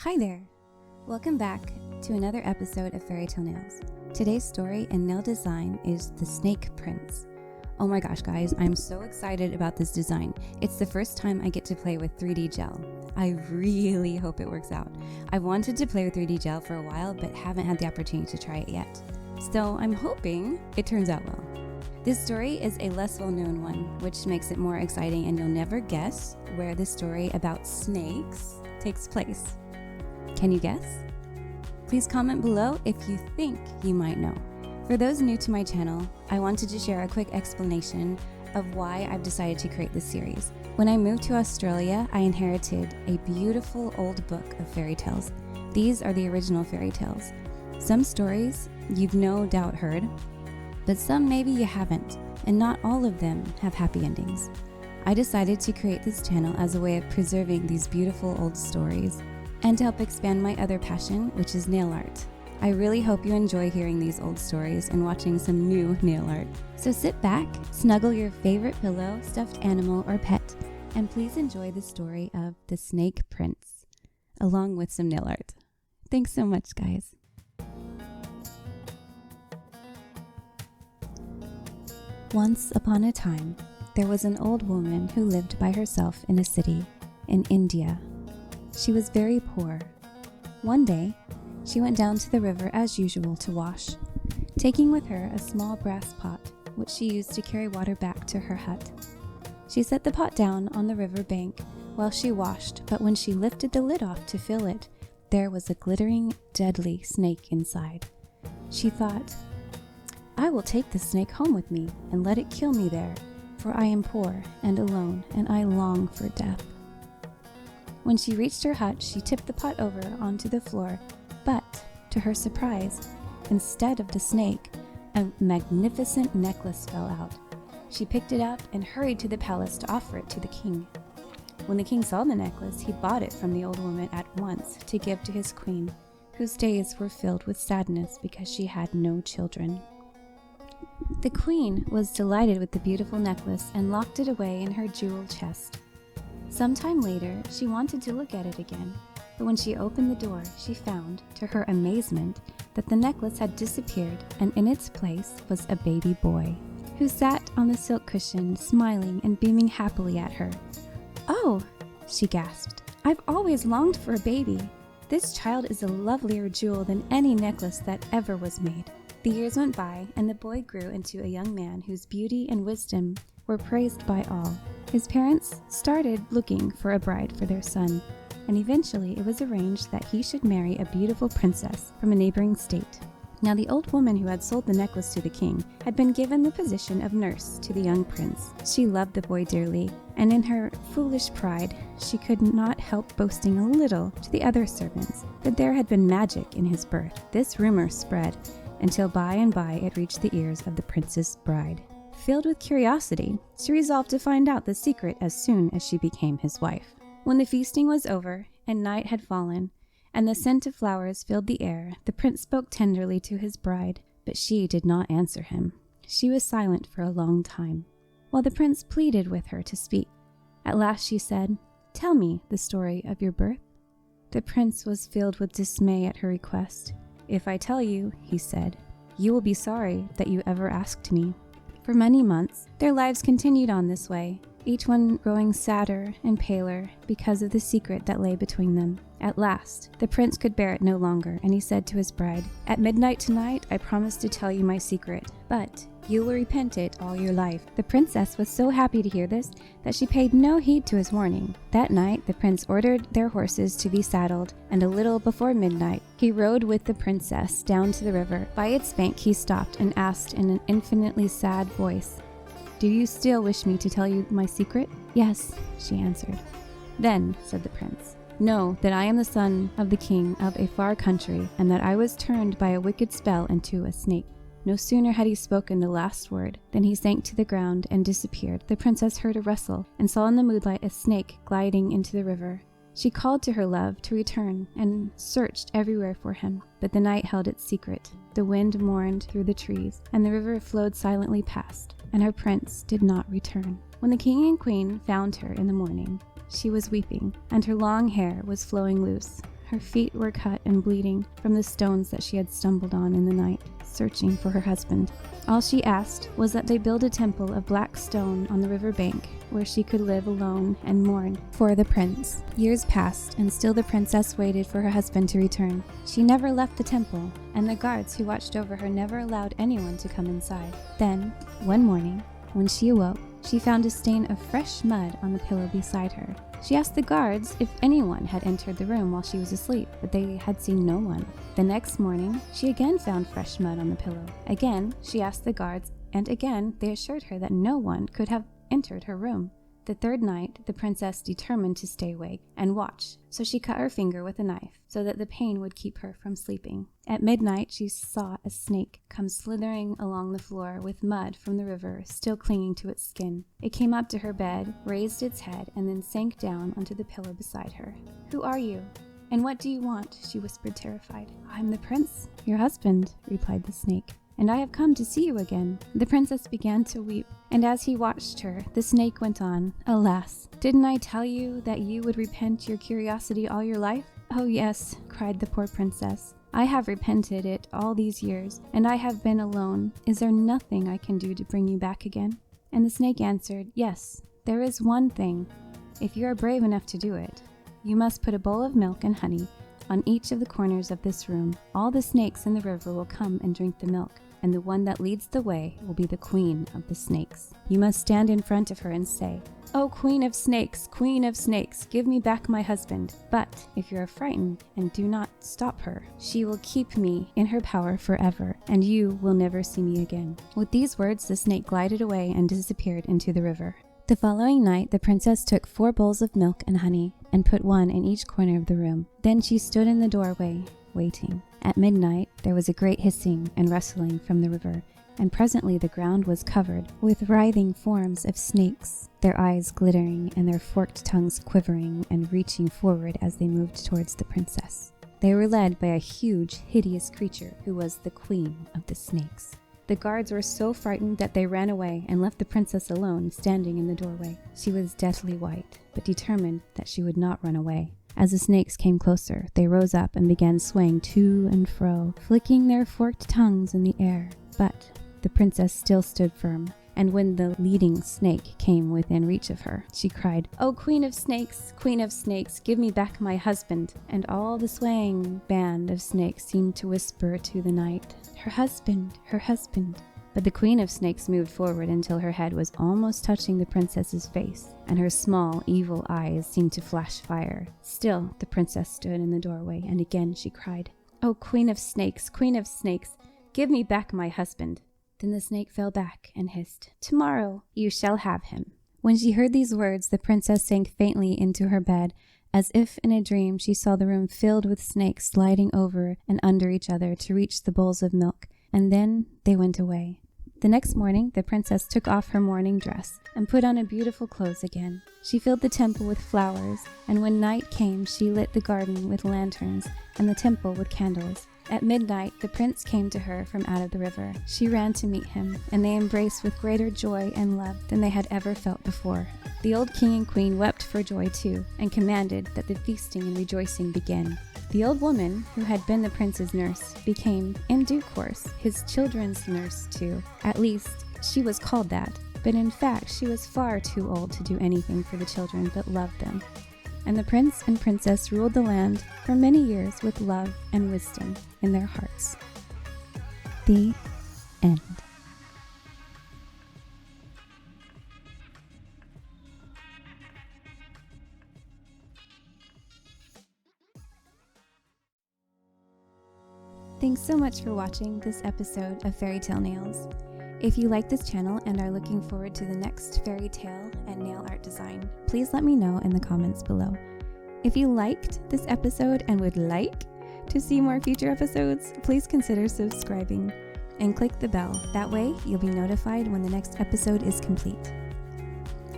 Hi there! Welcome back to another episode of Fairy Tale Nails. Today's story and nail design is The Snake Prince. Oh my gosh guys, I'm so excited about this design. It's the first time I get to play with 3D gel. I really hope it works out. I've wanted to play with 3D gel for a while but haven't had the opportunity to try it yet. So I'm hoping it turns out well. This story is a less well-known one, which makes it more exciting, and you'll never guess where the story about snakes takes place. Can you guess? Please comment below if you think you might know. For those new to my channel, I wanted to share a quick explanation of why I've decided to create this series. When I moved to Australia, I inherited a beautiful old book of fairy tales. These are the original fairy tales. Some stories you've no doubt heard, but some maybe you haven't, and not all of them have happy endings. I decided to create this channel as a way of preserving these beautiful old stories and to help expand my other passion, which is nail art. I really hope you enjoy hearing these old stories and watching some new nail art. So sit back, snuggle your favorite pillow, stuffed animal, or pet, and please enjoy the story of The Snake Prince, along with some nail art. Thanks so much, guys. Once upon a time, there was an old woman who lived by herself in a city in India. She was very poor. One day, she went down to the river as usual to wash, taking with her a small brass pot, which she used to carry water back to her hut. She set the pot down on the river bank while she washed, but when she lifted the lid off to fill it, there was a glittering, deadly snake inside. She thought, "I will take the snake home with me and let it kill me there, for I am poor and alone, and I long for death." When she reached her hut, she tipped the pot over onto the floor, but, to her surprise, instead of the snake, a magnificent necklace fell out. She picked it up and hurried to the palace to offer it to the king. When the king saw the necklace, he bought it from the old woman at once to give to his queen, whose days were filled with sadness because she had no children. The queen was delighted with the beautiful necklace and locked it away in her jewel chest. Sometime later, she wanted to look at it again, but when she opened the door, she found, to her amazement, that the necklace had disappeared, and in its place was a baby boy, who sat on the silk cushion, smiling and beaming happily at her. "Oh," she gasped, "I've always longed for a baby. This child is a lovelier jewel than any necklace that ever was made." The years went by, and the boy grew into a young man whose beauty and wisdom were praised by all. His parents started looking for a bride for their son, and eventually it was arranged that he should marry a beautiful princess from a neighboring state. Now the old woman who had sold the necklace to the king had been given the position of nurse to the young prince. She loved the boy dearly, and in her foolish pride, she could not help boasting a little to the other servants that there had been magic in his birth. This rumor spread until by and by it reached the ears of the prince's bride. Filled with curiosity, she resolved to find out the secret as soon as she became his wife. When the feasting was over and night had fallen, and the scent of flowers filled the air, the prince spoke tenderly to his bride, but she did not answer him. She was silent for a long time, while the prince pleaded with her to speak. At last she said, "Tell me the story of your birth." The prince was filled with dismay at her request. "If I tell you," he said, "you will be sorry that you ever asked me." For many months, their lives continued on this way, each one growing sadder and paler because of the secret that lay between them. At last, the prince could bear it no longer, and he said to his bride, "At midnight tonight, I promise to tell you my secret, but you will repent it all your life." The princess was so happy to hear this that she paid no heed to his warning. That night, the prince ordered their horses to be saddled, and a little before midnight, he rode with the princess down to the river. By its bank, he stopped and asked in an infinitely sad voice, "Do you still wish me to tell you my secret?" "Yes," she answered. "Then," said the prince, "know that I am the son of the king of a far country, and that I was turned by a wicked spell into a snake." No sooner had he spoken the last word than he sank to the ground and disappeared. The princess heard a rustle and saw in the moonlight a snake gliding into the river. She called to her love to return and searched everywhere for him, but the night held its secret. The wind mourned through the trees, and the river flowed silently past, and her prince did not return. When the king and queen found her in the morning, she was weeping, and her long hair was flowing loose. Her feet were cut and bleeding from the stones that she had stumbled on in the night, searching for her husband. All she asked was that they build a temple of black stone on the river bank where she could live alone and mourn for the prince. Years passed, and still the princess waited for her husband to return. She never left the temple, and the guards who watched over her never allowed anyone to come inside. Then, one morning, when she awoke, she found a stain of fresh mud on the pillow beside her. She asked the guards if anyone had entered the room while she was asleep, but they had seen no one. The next morning, she again found fresh mud on the pillow. Again, she asked the guards, and again they assured her that no one could have entered her room. The third night, the princess determined to stay awake and watch, so she cut her finger with a knife so that the pain would keep her from sleeping. At midnight, she saw a snake come slithering along the floor with mud from the river still clinging to its skin. It came up to her bed, raised its head, and then sank down onto the pillow beside her. "Who are you? And what do you want?" she whispered, terrified. "I'm the prince, your husband," replied the snake, "and I have come to see you again." The princess began to weep, and as he watched her, the snake went on, "Alas, didn't I tell you that you would repent your curiosity all your life?" "Oh yes," cried the poor princess. "I have repented it all these years, and I have been alone. Is there nothing I can do to bring you back again?" And the snake answered, "Yes, there is one thing, if you are brave enough to do it. You must put a bowl of milk and honey on each of the corners of this room. All the snakes in the river will come and drink the milk, and the one that leads the way will be the queen of the snakes. You must stand in front of her and say, 'Oh, queen of snakes, give me back my husband.' But if you are frightened and do not stop her, she will keep me in her power forever, and you will never see me again." With these words, the snake glided away and disappeared into the river. The following night, the princess took 4 bowls of milk and honey and put one in each corner of the room. Then she stood in the doorway, waiting. At midnight, there was a great hissing and rustling from the river, and presently the ground was covered with writhing forms of snakes, their eyes glittering and their forked tongues quivering and reaching forward as they moved towards the princess. They were led by a huge, hideous creature who was the queen of the snakes. The guards were so frightened that they ran away and left the princess alone, standing in the doorway. She was deathly white, but determined that she would not run away. As the snakes came closer, they rose up and began swaying to and fro, flicking their forked tongues in the air. But the princess still stood firm, and when the leading snake came within reach of her, she cried, "Oh, queen of snakes, give me back my husband." And all the swaying band of snakes seemed to whisper to the night, her husband, her husband." But the queen of snakes moved forward until her head was almost touching the princess's face, and her small, evil eyes seemed to flash fire. Still, the princess stood in the doorway, and again she cried, "Oh, queen of snakes, give me back my husband." Then the snake fell back and hissed, "Tomorrow you shall have him." When she heard these words, the princess sank faintly into her bed. As if in a dream, she saw the room filled with snakes sliding over and under each other to reach the bowls of milk, and then they went away. The next morning, the princess took off her mourning dress and put on a beautiful clothes again. She filled the temple with flowers, and when night came, she lit the garden with lanterns and the temple with candles. At midnight, the prince came to her from out of the river. She ran to meet him, and they embraced with greater joy and love than they had ever felt before. The old king and queen wept for joy too, and commanded that the feasting and rejoicing begin. The old woman, who had been the prince's nurse, became, in due course, his children's nurse too. At least, she was called that, but in fact she was far too old to do anything for the children but love them. And the prince and princess ruled the land for many years with love and wisdom in their hearts. The end. Thanks so much for watching this episode of Fairy Tale Nails. If you like this channel and are looking forward to the next fairy tale and nail art design, please let me know in the comments below. If you liked this episode and would like to see more future episodes, please consider subscribing and click the bell. That way, you'll be notified when the next episode is complete.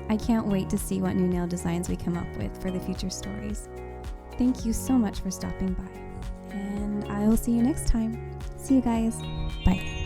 I can't wait to see what new nail designs we come up with for the future stories. Thank you so much for stopping by, and I will see you next time. See you guys. Bye.